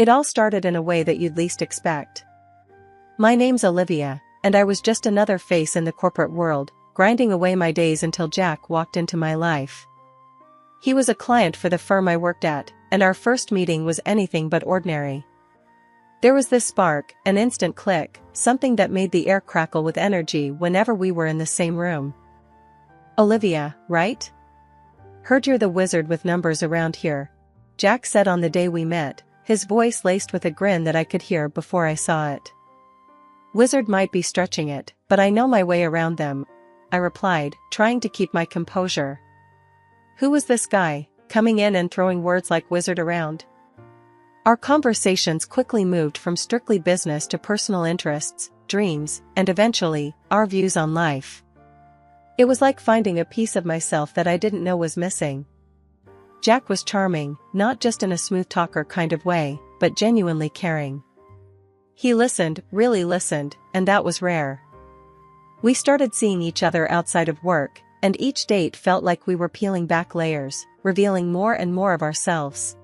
It all started in a way that you'd least expect. My name's Olivia, and I was just another face in the corporate world, grinding away my days until Jack walked into my life. He was a client for the firm I worked at, and our first meeting was anything but ordinary. There was this spark, an instant click, something that made the air crackle with energy whenever we were in the same room. "Olivia, right? Heard you're the wizard with numbers around here," Jack said on the day we met, his voice laced with a grin that I could hear before I saw it. "Wizard might be stretching it, but I know my way around them," I replied, trying to keep my composure. Who was this guy, coming in and throwing words like wizard around? Our conversations quickly moved from strictly business to personal interests, dreams, and eventually, our views on life. It was like finding a piece of myself that I didn't know was missing. Jack was charming, not just in a smooth talker kind of way, but genuinely caring. He listened, really listened, and that was rare. We started seeing each other outside of work, and each date felt like we were peeling back layers, revealing more and more of ourselves.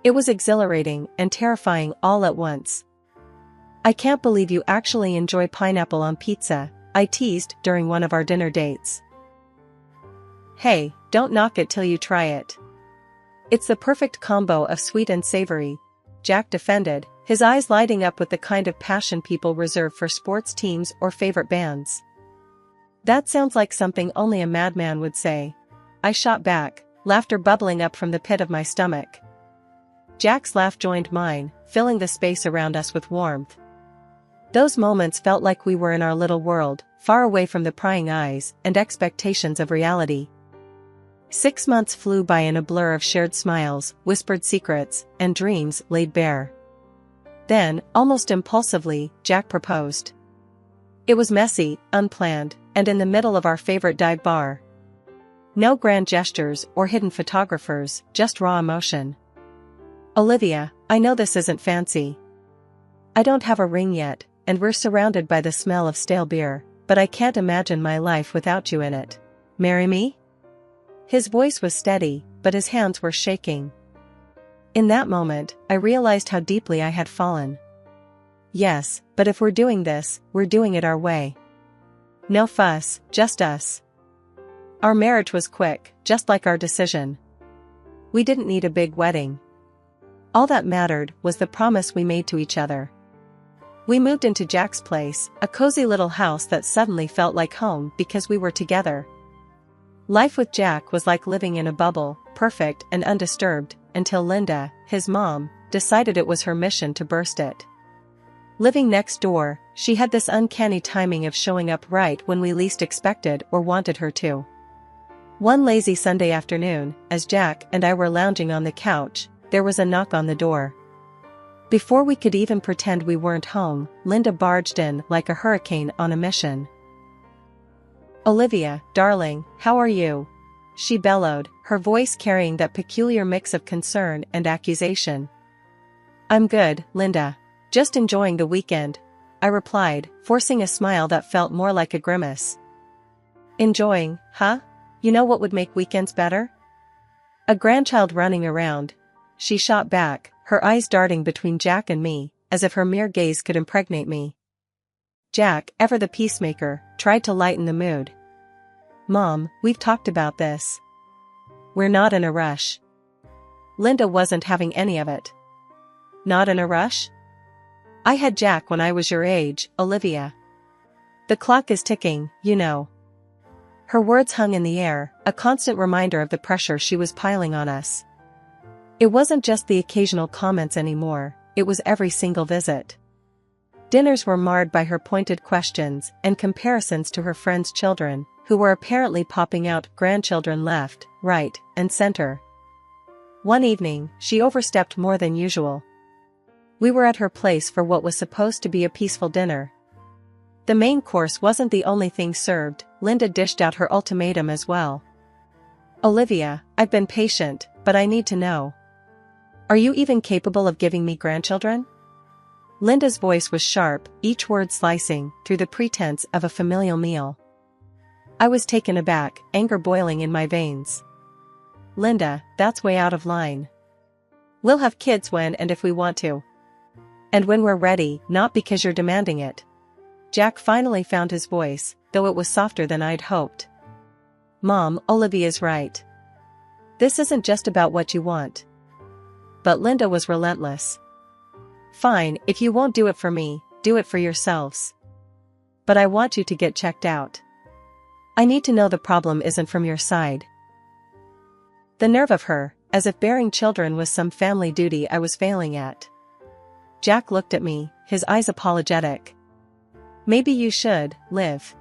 It was exhilarating and terrifying all at once. "I can't believe you actually enjoy pineapple on pizza," I teased during one of our dinner dates. "Hey, don't knock it till you try it. It's the perfect combo of sweet and savory," Jack defended, his eyes lighting up with the kind of passion people reserve for sports teams or favorite bands. "That sounds like something only a madman would say," I shot back, laughter bubbling up from the pit of my stomach. Jack's laugh joined mine, filling the space around us with warmth. Those moments felt like we were in our little world, far away from the prying eyes and expectations of reality. 6 months flew by in a blur of shared smiles, whispered secrets, and dreams laid bare. Then, almost impulsively, Jack proposed. It was messy, unplanned, and in the middle of our favorite dive bar. No grand gestures or hidden photographers, just raw emotion. "Olivia, I know this isn't fancy. I don't have a ring yet, and we're surrounded by the smell of stale beer, but I can't imagine my life without you in it. Marry me?" His voice was steady, but his hands were shaking. In that moment, I realized how deeply I had fallen. "Yes, but if we're doing this, we're doing it our way. No fuss, just us." Our marriage was quick, just like our decision. We didn't need a big wedding. All that mattered was the promise we made to each other. We moved into Jack's place, a cozy little house that suddenly felt like home because we were together. Life with Jack was like living in a bubble, perfect and undisturbed, until Linda, his mom, decided it was her mission to burst it. Living next door, she had this uncanny timing of showing up right when we least expected or wanted her to. One lazy Sunday afternoon, as Jack and I were lounging on the couch, there was a knock on the door. Before we could even pretend we weren't home, Linda barged in like a hurricane on a mission. "Olivia, darling, how are you?" she bellowed, her voice carrying that peculiar mix of concern and accusation. "I'm good, Linda. Just enjoying the weekend," I replied, forcing a smile that felt more like a grimace. "Enjoying, huh? You know what would make weekends better? A grandchild running around," she shot back, her eyes darting between Jack and me, as if her mere gaze could impregnate me. Jack, ever the peacemaker, tried to lighten the mood. "Mom, we've talked about this. We're not in a rush." Linda wasn't having any of it. "Not in a rush? I had Jack when I was your age, Olivia. The clock is ticking, you know." Her words hung in the air, a constant reminder of the pressure she was piling on us. It wasn't just the occasional comments anymore, it was every single visit. Dinners were marred by her pointed questions and comparisons to her friends' children, who were apparently popping out grandchildren left, right, and center. One evening, she overstepped more than usual. We were at her place for what was supposed to be a peaceful dinner. The main course wasn't the only thing served, Linda dished out her ultimatum as well. "Olivia, I've been patient, but I need to know. Are you even capable of giving me grandchildren?" Linda's voice was sharp, each word slicing through the pretense of a familial meal. I was taken aback, anger boiling in my veins. "Linda, that's way out of line. We'll have kids when and if we want to. And when we're ready, not because you're demanding it. Jack finally found his voice, though it was softer than I'd hoped. Mom, Olivia's right. This isn't just about what you want. But Linda was relentless. Fine, if you won't do it for me, do it for yourselves. But I want you to get checked out. I need to know the problem isn't from your side. The nerve of her, as if bearing children was some family duty I was failing at. Jack looked at me, his eyes apologetic. Maybe you should, Liv.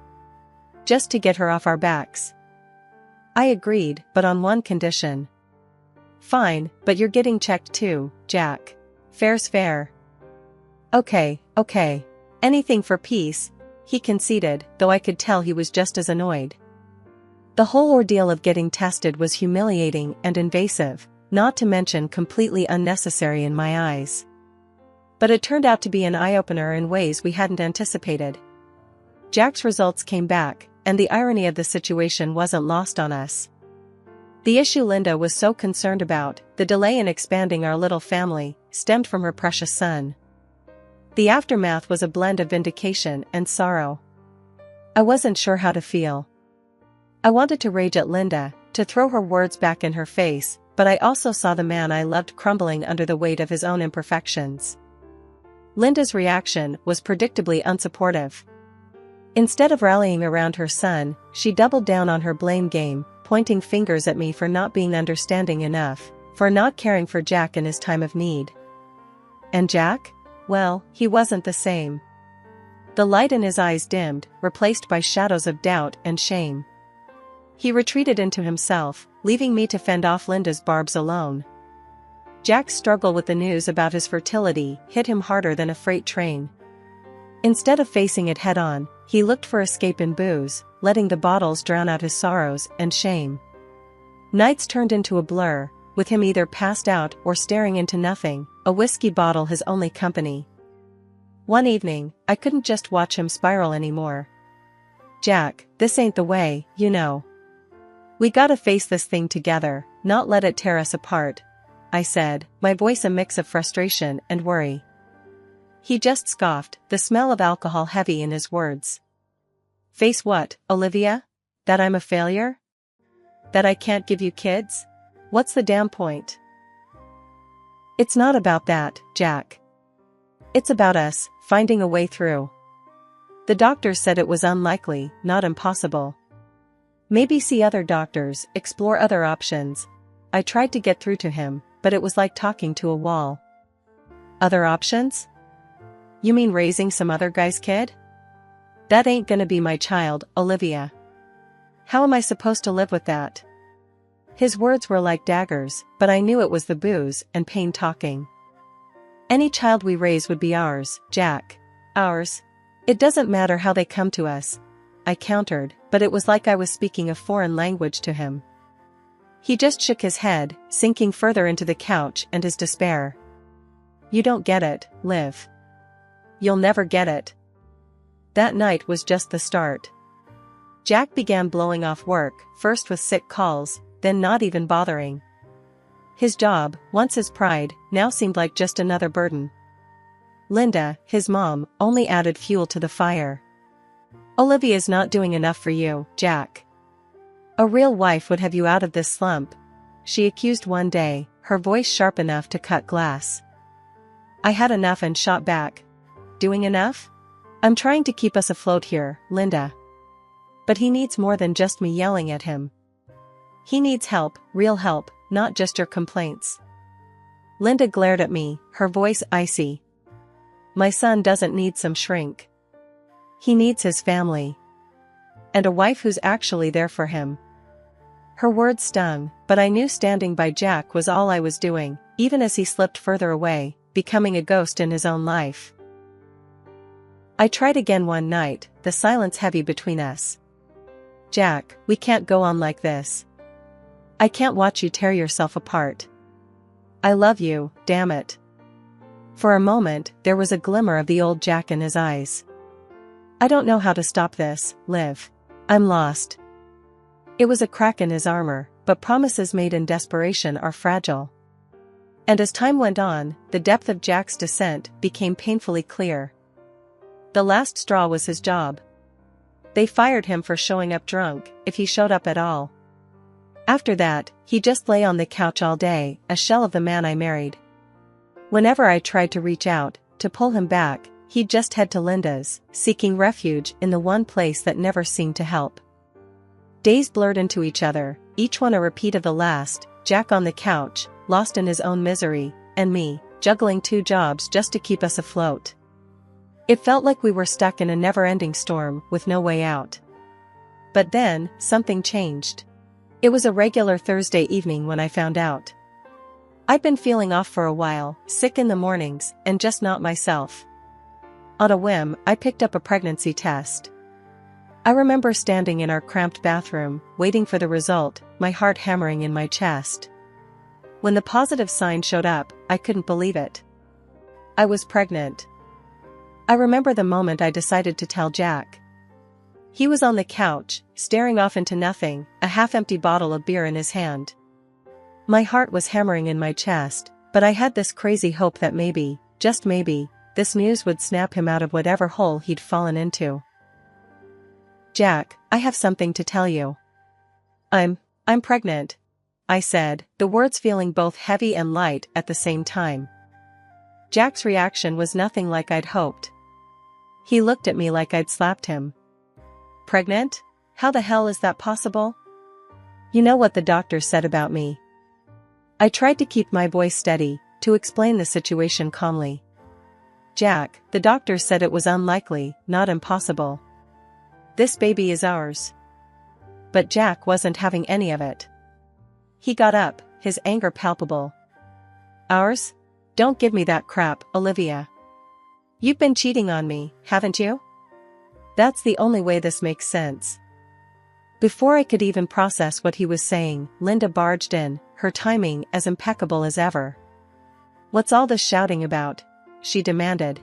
Just to get her off our backs. I agreed, but on one condition. Fine, but you're getting checked too, Jack. Fair's fair. Okay. Anything for peace, he conceded, though I could tell he was just as annoyed. The whole ordeal of getting tested was humiliating and invasive, not to mention completely unnecessary in my eyes. But it turned out to be an eye-opener in ways we hadn't anticipated. Jack's results came back, and the irony of the situation wasn't lost on us. The issue Linda was so concerned about, the delay in expanding our little family, stemmed from her precious son. The aftermath was a blend of vindication and sorrow. I wasn't sure how to feel. I wanted to rage at Linda, to throw her words back in her face, but I also saw the man I loved crumbling under the weight of his own imperfections. Linda's reaction was predictably unsupportive. Instead of rallying around her son, she doubled down on her blame game, pointing fingers at me for not being understanding enough, for not caring for Jack in his time of need. And Jack? Well, he wasn't the same. The light in his eyes dimmed, replaced by shadows of doubt and shame. He retreated into himself, leaving me to fend off Linda's barbs alone. Jack's struggle with the news about his fertility hit him harder than a freight train. Instead of facing it head-on, he looked for escape in booze, letting the bottles drown out his sorrows and shame. Nights turned into a blur, with him either passed out or staring into nothing, a whiskey bottle his only company. One evening, I couldn't just watch him spiral anymore. Jack, this ain't the way, you know. We gotta face this thing together, not let it tear us apart, I said, my voice a mix of frustration and worry. He just scoffed, the smell of alcohol heavy in his words. Face what, Olivia? That I'm a failure? That I can't give you kids? What's the damn point? It's not about that, Jack. It's about us, finding a way through. The doctors said it was unlikely, not impossible. Maybe see other doctors, explore other options. I tried to get through to him, but it was like talking to a wall. Other options? You mean raising some other guy's kid? That ain't gonna be my child, Olivia. How am I supposed to live with that? His words were like daggers, but I knew it was the booze and pain talking. Any child we raise would be ours, Jack. Ours. It doesn't matter how they come to us, I countered, but it was like I was speaking a foreign language to him. He just shook his head, sinking further into the couch and his despair. You don't get it, Liv. You'll never get it. That night was just the start. Jack began blowing off work, first with sick calls, then not even bothering. His job, once his pride, now seemed like just another burden. Linda, his mom, only added fuel to the fire. Olivia's not doing enough for you, Jack. A real wife would have you out of this slump, she accused one day, her voice sharp enough to cut glass. I had enough and shot back. Doing enough? I'm trying to keep us afloat here, Linda. But he needs more than just me yelling at him. He needs help, real help, not just your complaints. Linda glared at me, her voice icy. My son doesn't need some shrink. He needs his family. And a wife who's actually there for him. Her words stung, but I knew standing by Jack was all I was doing, even as he slipped further away, becoming a ghost in his own life. I tried again one night, the silence heavy between us. Jack, we can't go on like this. I can't watch you tear yourself apart. I love you, damn it. For a moment, there was a glimmer of the old Jack in his eyes. I don't know how to stop this, Liv. I'm lost. It was a crack in his armor, but promises made in desperation are fragile. And as time went on, the depth of Jack's descent became painfully clear. The last straw was his job. They fired him for showing up drunk, if he showed up at all. After that, he just lay on the couch all day, a shell of the man I married. Whenever I tried to reach out, to pull him back, he'd just head to Linda's, seeking refuge in the one place that never seemed to help. Days blurred into each other, each one a repeat of the last, Jack on the couch, lost in his own misery, and me, juggling 2 jobs just to keep us afloat. It felt like we were stuck in a never-ending storm with no way out. But then, something changed. It was a regular Thursday evening when I found out. I'd been feeling off for a while, sick in the mornings, and just not myself. On a whim, I picked up a pregnancy test. I remember standing in our cramped bathroom, waiting for the result, my heart hammering in my chest. When the positive sign showed up, I couldn't believe it. I was pregnant. I remember the moment I decided to tell Jack. He was on the couch, staring off into nothing, a half-empty bottle of beer in his hand. My heart was hammering in my chest, but I had this crazy hope that maybe, just maybe, this news would snap him out of whatever hole he'd fallen into. "Jack, I have something to tell you. I'm pregnant," I said, the words feeling both heavy and light at the same time. Jack's reaction was nothing like I'd hoped. He looked at me like I'd slapped him. "Pregnant? How the hell is that possible? You know what the doctor said about me." I tried to keep my voice steady, to explain the situation calmly. "Jack, the doctor said it was unlikely, not impossible. This baby is ours." But Jack wasn't having any of it. He got up, his anger palpable. "Ours? Don't give me that crap, Olivia. You've been cheating on me, haven't you? That's the only way this makes sense." Before I could even process what he was saying, Linda barged in, her timing as impeccable as ever. "What's all this shouting about?" she demanded.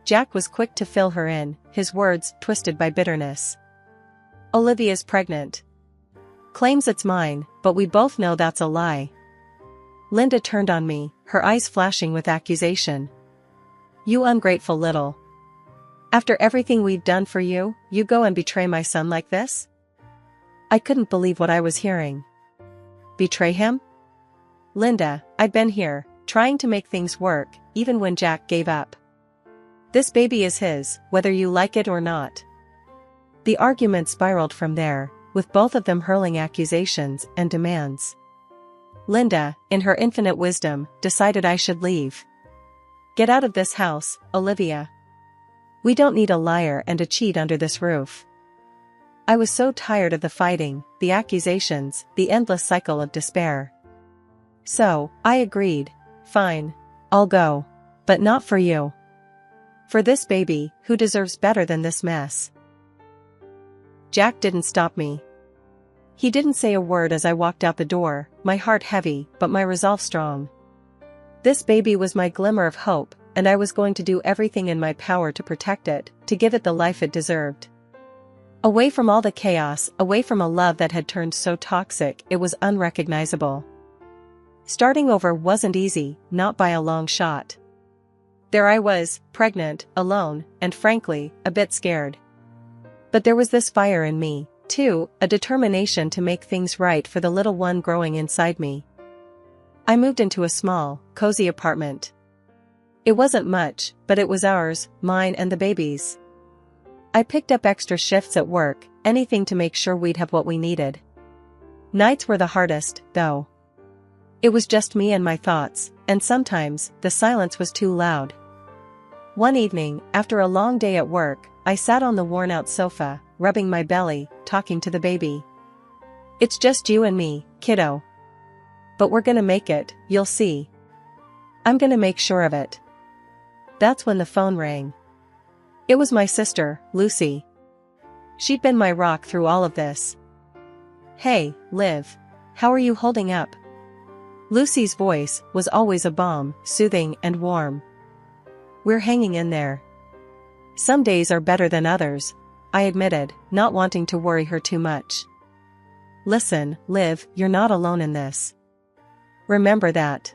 Jack was quick to fill her in, his words twisted by bitterness. "Olivia's pregnant. Claims it's mine, but we both know that's a lie." Linda turned on me, her eyes flashing with accusation. "You ungrateful little. After everything we've done for you, you go and betray my son like this?" I couldn't believe what I was hearing. Betray him? "Linda, I've been here, trying to make things work, even when Jack gave up. This baby is his, whether you like it or not." The argument spiraled from there, with both of them hurling accusations and demands. Linda, in her infinite wisdom, decided I should leave. "Get out of this house, Olivia. We don't need a liar and a cheat under this roof." I was so tired of the fighting, the accusations, the endless cycle of despair. So, I agreed. "Fine. I'll go. But not for you. For this baby, who deserves better than this mess." Jack didn't stop me. He didn't say a word as I walked out the door, my heart heavy, but my resolve strong. This baby was my glimmer of hope, and I was going to do everything in my power to protect it, to give it the life it deserved. Away from all the chaos, away from a love that had turned so toxic it was unrecognizable. Starting over wasn't easy, not by a long shot. There I was, pregnant, alone, and frankly, a bit scared. But there was this fire in me, too, a determination to make things right for the little one growing inside me. I moved into a small, cozy apartment. It wasn't much, but it was ours, mine and the baby's. I picked up extra shifts at work, anything to make sure we'd have what we needed. Nights were the hardest, though. It was just me and my thoughts, and sometimes, the silence was too loud. One evening, after a long day at work, I sat on the worn-out sofa, rubbing my belly, talking to the baby. "It's just you and me, kiddo. But we're gonna make it, you'll see. I'm gonna make sure of it." That's when the phone rang. It was my sister, Lucy. She'd been my rock through all of this. "Hey, Liv. How are you holding up?" Lucy's voice was always a balm, soothing and warm. "We're hanging in there. Some days are better than others," I admitted, not wanting to worry her too much. "Listen, Liv, you're not alone in this. Remember that.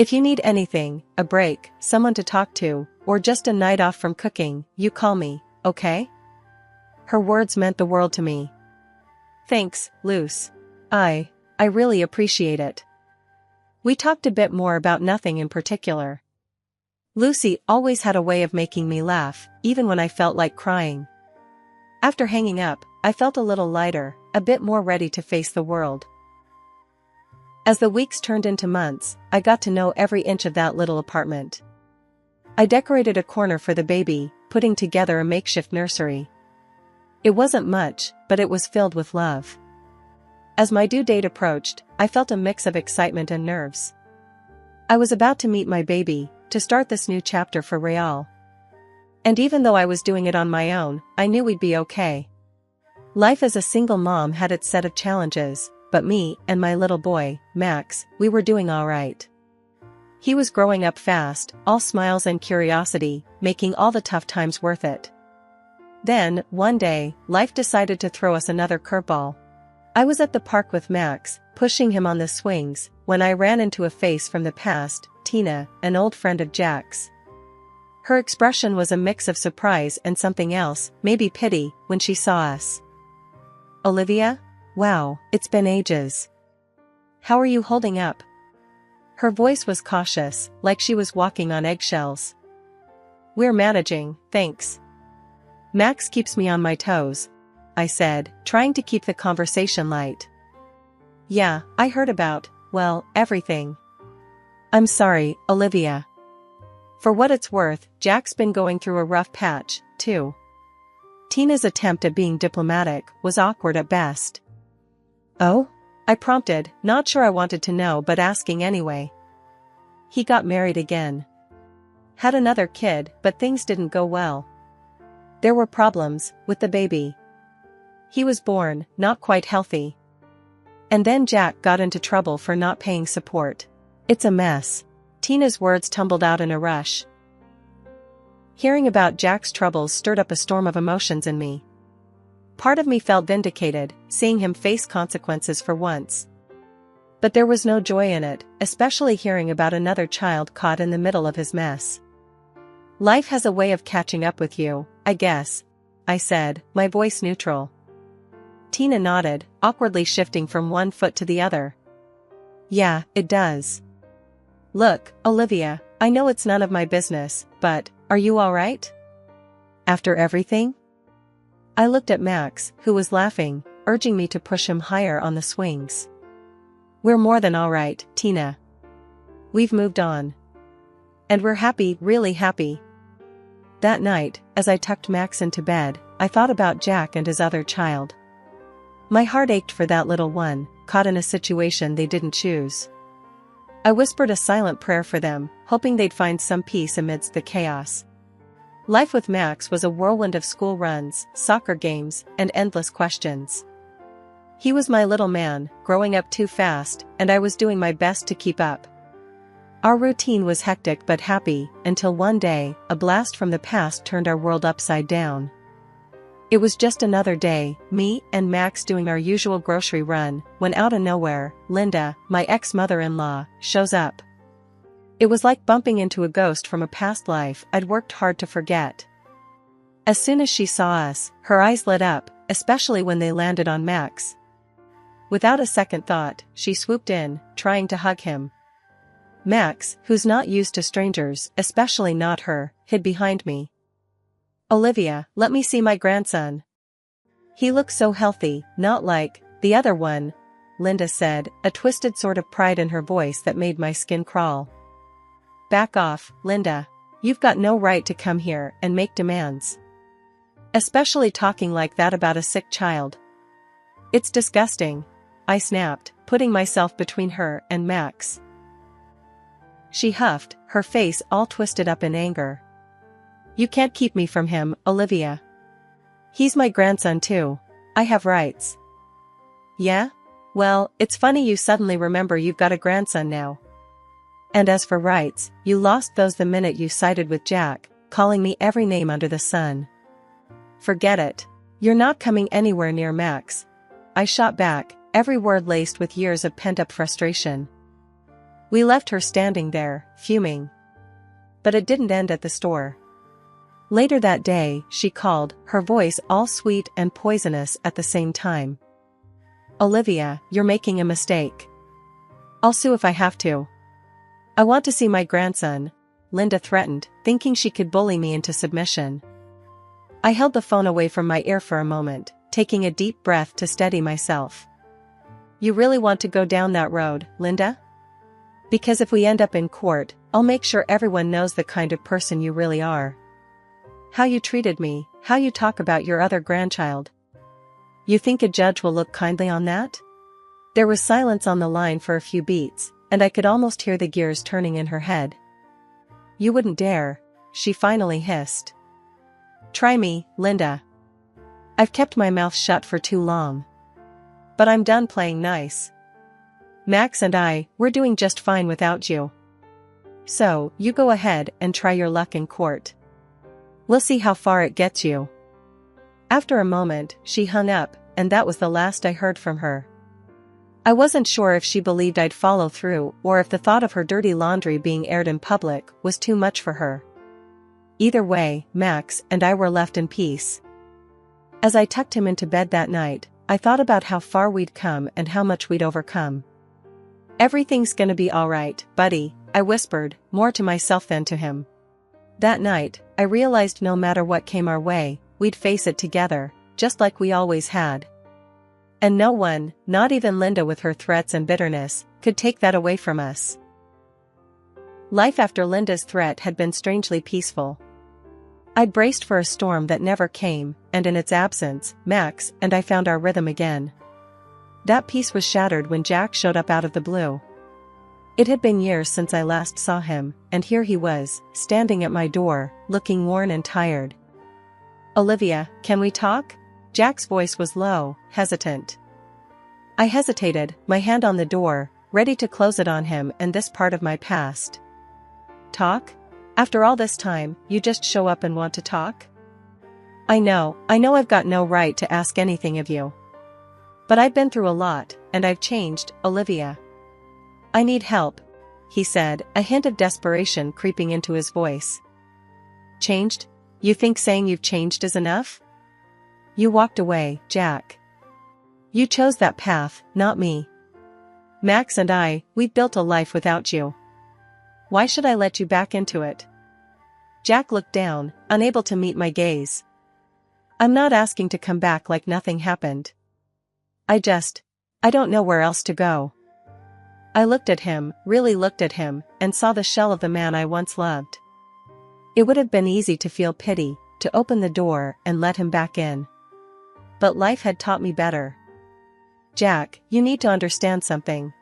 If you need anything, a break, someone to talk to, or just a night off from cooking, you call me, okay? Her words meant the world to me. Thanks, Luce. I really appreciate it. We talked a bit more about nothing in particular. Lucy always had a way of making me laugh, even when I felt like crying. After hanging up, I felt a little lighter, a bit more ready to face the world. As the weeks turned into months, I got to know every inch of that little apartment. I decorated a corner for the baby, putting together a makeshift nursery. It wasn't much, but it was filled with love. As my due date approached, I felt a mix of excitement and nerves. I was about to meet my baby, to start this new chapter for Real. And even though I was doing it on my own, I knew we'd be okay. Life as a single mom had its set of challenges, but me and my little boy, Max, we were doing all right. He was growing up fast, all smiles and curiosity, making all the tough times worth it. Then, one day, life decided to throw us another curveball. I was at the park with Max, pushing him on the swings, when I ran into a face from the past, Tina, an old friend of Jack's. Her expression was a mix of surprise and something else, maybe pity, when she saw us. Olivia? Wow, it's been ages. How are you holding up? Her voice was cautious, like she was walking on eggshells. We're managing, thanks. Max keeps me on my toes, I said, trying to keep the conversation light. Yeah, I heard about, well, everything. I'm sorry, Olivia. For what it's worth, Jack's been going through a rough patch, too. Tina's attempt at being diplomatic was awkward at best. Oh? I prompted, not sure I wanted to know but asking anyway. He got married again. Had another kid, but things didn't go well. There were problems with the baby. He was born, not quite healthy. And then Jack got into trouble for not paying support. It's a mess. Tina's words tumbled out in a rush. Hearing about Jack's troubles stirred up a storm of emotions in me. Part of me felt vindicated, seeing him face consequences for once. But there was no joy in it, especially hearing about another child caught in the middle of his mess. Life has a way of catching up with you, I guess, I said, my voice neutral. Tina nodded, awkwardly shifting from one foot to the other. Yeah, it does. Look, Olivia, I know it's none of my business, but, are you alright? After everything? I looked at Max, who was laughing, urging me to push him higher on the swings. We're more than alright, Tina. We've moved on. And we're happy, really happy. That night, as I tucked Max into bed, I thought about Jack and his other child. My heart ached for that little one, caught in a situation they didn't choose. I whispered a silent prayer for them, hoping they'd find some peace amidst the chaos. Life with Max was a whirlwind of school runs, soccer games, and endless questions. He was my little man, growing up too fast, and I was doing my best to keep up. Our routine was hectic but happy, until one day, a blast from the past turned our world upside down. It was just another day, me and Max doing our usual grocery run, when out of nowhere, Linda, my ex-mother-in-law, shows up. It was like bumping into a ghost from a past life I'd worked hard to forget. As soon as she saw us, her eyes lit up, especially when they landed on Max. Without a second thought, she swooped in, trying to hug him. Max, who's not used to strangers, especially not her, hid behind me. Olivia, let me see my grandson. He looks so healthy, not like the other one, Linda said, a twisted sort of pride in her voice that made my skin crawl. Back off, Linda. You've got no right to come here and make demands. Especially talking like that about a sick child. It's disgusting, I snapped, putting myself between her and Max. She huffed, her face all twisted up in anger. You can't keep me from him, Olivia. He's my grandson too. I have rights. Yeah? Well, it's funny you suddenly remember you've got a grandson now. And as for rights, you lost those the minute you sided with Jack, calling me every name under the sun. Forget it. You're not coming anywhere near Max. I shot back, every word laced with years of pent-up frustration. We left her standing there, fuming. But it didn't end at the store. Later that day, she called, her voice all sweet and poisonous at the same time. "Olivia, you're making a mistake. I'll sue if I have to. I want to see my grandson," Linda threatened, thinking she could bully me into submission. I held the phone away from my ear for a moment, taking a deep breath to steady myself. "You really want to go down that road, Linda? Because if we end up in court, I'll make sure everyone knows the kind of person you really are. How you treated me, how you talk about your other grandchild. You think a judge will look kindly on that?" There was silence on the line for a few beats, and I could almost hear the gears turning in her head. "You wouldn't dare," she finally hissed. "Try me, Linda. I've kept my mouth shut for too long. But I'm done playing nice. Max and we're doing just fine without you. So, you go ahead and try your luck in court. We'll see how far it gets you." After a moment, she hung up, and that was the last I heard from her. I wasn't sure if she believed I'd follow through or if the thought of her dirty laundry being aired in public was too much for her. Either way, Max and I were left in peace. As I tucked him into bed that night, I thought about how far we'd come and how much we'd overcome. "Everything's gonna be alright, buddy," I whispered, more to myself than to him. That night, I realized no matter what came our way, we'd face it together, just like we always had. And no one, not even Linda with her threats and bitterness, could take that away from us. Life after Linda's threat had been strangely peaceful. I'd braced for a storm that never came, and in its absence, Max and I found our rhythm again. That peace was shattered when Jack showed up out of the blue. It had been years since I last saw him, and here he was, standing at my door, looking worn and tired. "Olivia, can we talk?" Jack's voice was low, hesitant. I hesitated, my hand on the door, ready to close it on him and this part of my past. "Talk? After all this time, you just show up and want to talk?" I know I've got no right to ask anything of you. But I've been through a lot, and I've changed, Olivia. I need help," he said, a hint of desperation creeping into his voice. "Changed? You think saying you've changed is enough? You walked away, Jack. You chose that path, not me. Max and we've built a life without you. Why should I let you back into it?" Jack looked down, unable to meet my gaze. "I'm not asking to come back like nothing happened. I don't know where else to go." I looked at him, really looked at him, and saw the shell of the man I once loved. It would have been easy to feel pity, to open the door and let him back in. But life had taught me better. "Jack, you need to understand something.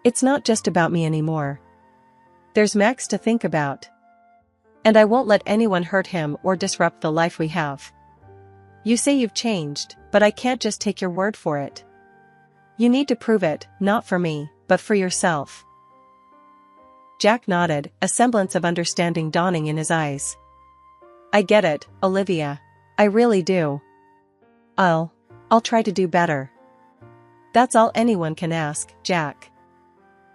It's not just about me anymore. There's Max to think about. And I won't let anyone hurt him or disrupt the life we have. You say you've changed, but I can't just take your word for it. You need to prove it, not for me, but for yourself." Jack nodded, a semblance of understanding dawning in his eyes. "I get it, Olivia. I really do. I'll try to do better. That's all anyone can ask, Jack.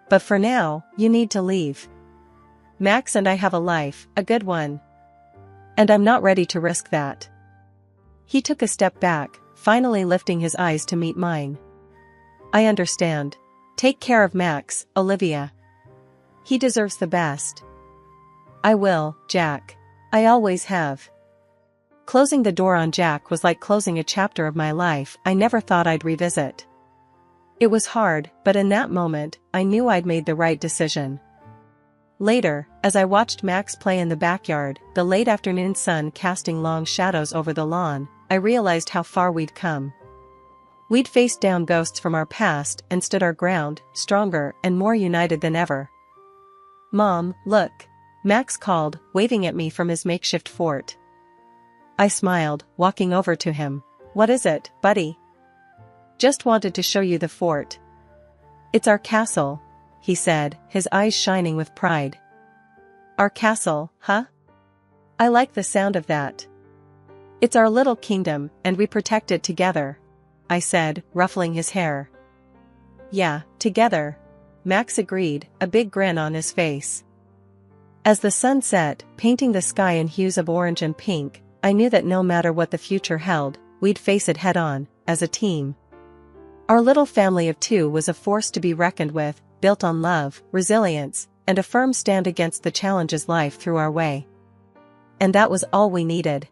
But for now, you need to leave. Max and I have a life, a good one. And I'm not ready to risk that." He took a step back, finally lifting his eyes to meet mine. "I understand. Take care of Max, Olivia. He deserves the best." "I will, Jack. I always have." Closing the door on Jack was like closing a chapter of my life I never thought I'd revisit. It was hard, but in that moment, I knew I'd made the right decision. Later, as I watched Max play in the backyard, the late afternoon sun casting long shadows over the lawn, I realized how far we'd come. We'd faced down ghosts from our past and stood our ground, stronger and more united than ever. "Mom, look," Max called, waving at me from his makeshift fort. I smiled, walking over to him. "What is it, buddy?" "Just wanted to show you the fort. It's our castle," he said, his eyes shining with pride. "Our castle, huh? I like the sound of that. It's our little kingdom, and we protect it together," I said, ruffling his hair. "Yeah, together. Max agreed, a big grin on his face. As the sun set, painting the sky in hues of orange and pink, I knew that no matter what the future held, we'd face it head-on, as a team. Our little family of two was a force to be reckoned with, built on love, resilience, and a firm stand against the challenges life threw our way. And that was all we needed.